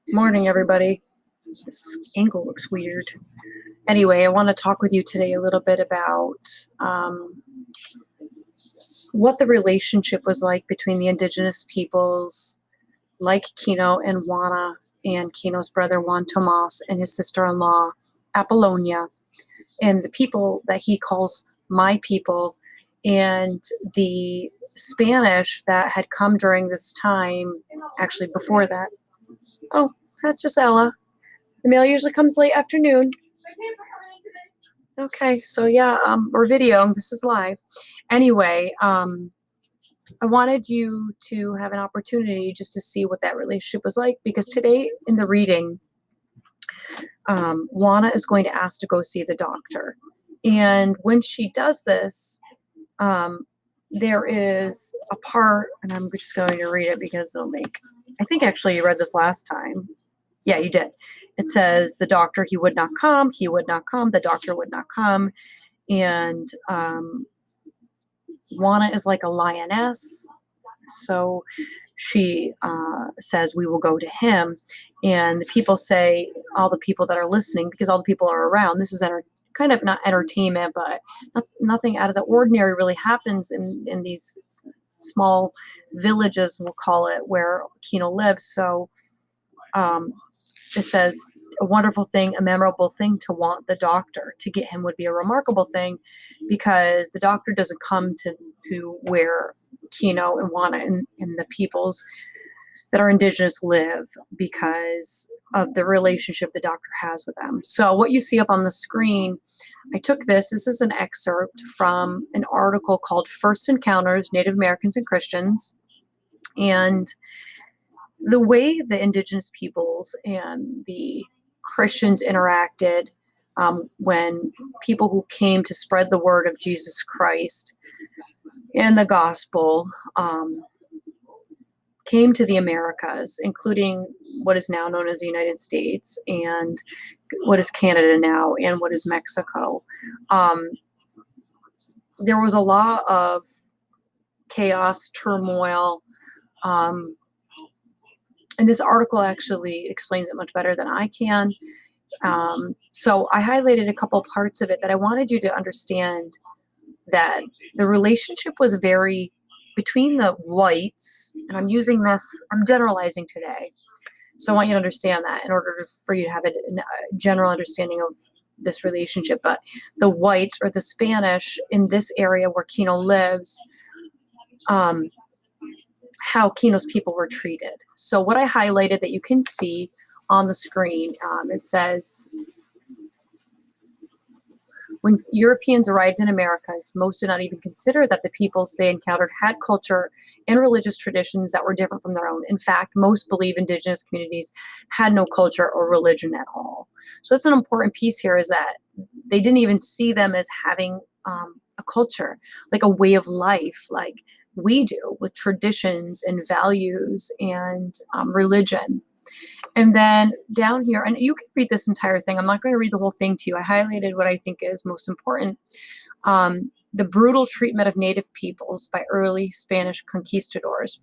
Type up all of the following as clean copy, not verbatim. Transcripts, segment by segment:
Morning, everybody. This angle looks weird. Anyway, I want to talk with you today a little bit about what the relationship was like between the Indigenous peoples, like Kino and Juana, and Kino's brother Juan Tomas and his sister-in-law Apollonia, and the people that he calls my people, and the Spanish that had come during this time, actually before that. Oh, that's just Ella. The mail usually comes late afternoon. Okay, so yeah, we're videoing. This is live. Anyway, I wanted you to have an opportunity just to see what that relationship was like, because today in the reading, Juana is going to ask to go see the doctor. And when she does this, there is a part, and I'm just going to read it because it'll make, I think actually you read this last time. Yeah, you did. It says, the doctor, he would not come, the doctor would not come. And Juana is like a lioness. So she says, we will go to him. And the people say, all the people that are listening, because all the people are around, this is kind of not entertainment, but nothing out of the ordinary really happens in these small villages, we'll call it, where Kino lives. So it says, a wonderful thing, a memorable thing to want the doctor. To get him would be a remarkable thing, because the doctor doesn't come to where Kino and Juana and the peoples that are indigenous live, because of the relationship the doctor has with them. So what you see up on the screen, I took this. This is an excerpt from an article called First Encounters, Native Americans and Christians. And the way the indigenous peoples and the Christians interacted when people who came to spread the word of Jesus Christ and the gospel came to the Americas, including what is now known as the United States and what is Canada now and what is Mexico. There was a lot of chaos, turmoil, and this article actually explains it much better than I can. So I highlighted a couple parts of it that I wanted you to understand, that the relationship was very between the whites, and I'm generalizing today. So I want you to understand that in order for you to have a general understanding of this relationship. But the whites, or the Spanish in this area where Kino lives, how Kino's people were treated. So what I highlighted that you can see on the screen, it says, when Europeans arrived in Americas, most did not even consider that the peoples they encountered had culture and religious traditions that were different from their own. In fact, most believe indigenous communities had no culture or religion at all. So that's an important piece here, is that they didn't even see them as having a culture, like a way of life, like we do, with traditions and values and religion. And then down here, and you can read this entire thing. I'm not going to read the whole thing to you. I highlighted what I think is most important. The brutal treatment of native peoples by early Spanish conquistadors.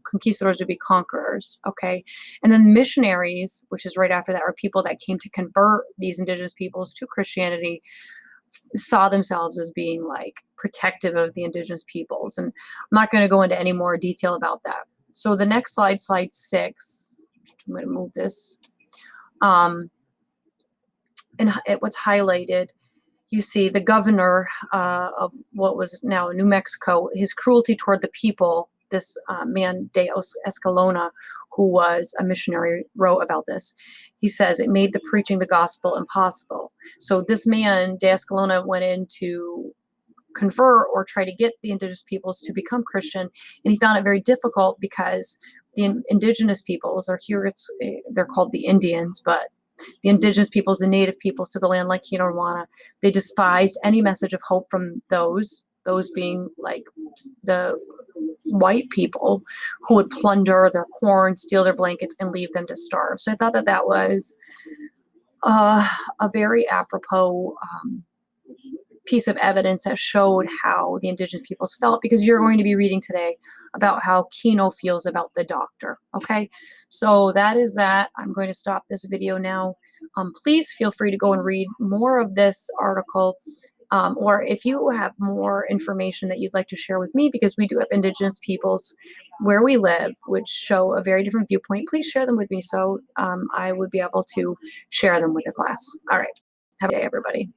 Conquistadors would be conquerors, okay? And then missionaries, which is right after that, are people that came to convert these indigenous peoples to Christianity, saw themselves as being like protective of the indigenous peoples. And I'm not going to go into any more detail about that. So the next slide, slide 6, I'm going to move this. And what's highlighted, you see the governor of what was now New Mexico, his cruelty toward the people. This man, De Escalona, who was a missionary, wrote about this. He says, it made the preaching the gospel impossible. So this man, De Escalona, went in to convert or try to get the indigenous peoples to become Christian, and he found it very difficult because the indigenous peoples are here. They're called the Indians, but the indigenous peoples, the native peoples to the land, like Kino and Juana, they despised any message of hope from those being like the white people, who would plunder their corn, steal their blankets, and leave them to starve. So I thought that was a very apropos piece of evidence that showed how the Indigenous peoples felt, because you're going to be reading today about how Kino feels about the doctor. Okay, so that is that. I'm going to stop this video now. Please feel free to go and read more of this article, or if you have more information that you'd like to share with me, because we do have Indigenous peoples where we live which show a very different viewpoint, please share them with me so I would be able to share them with the class. All right, have a good day, everybody.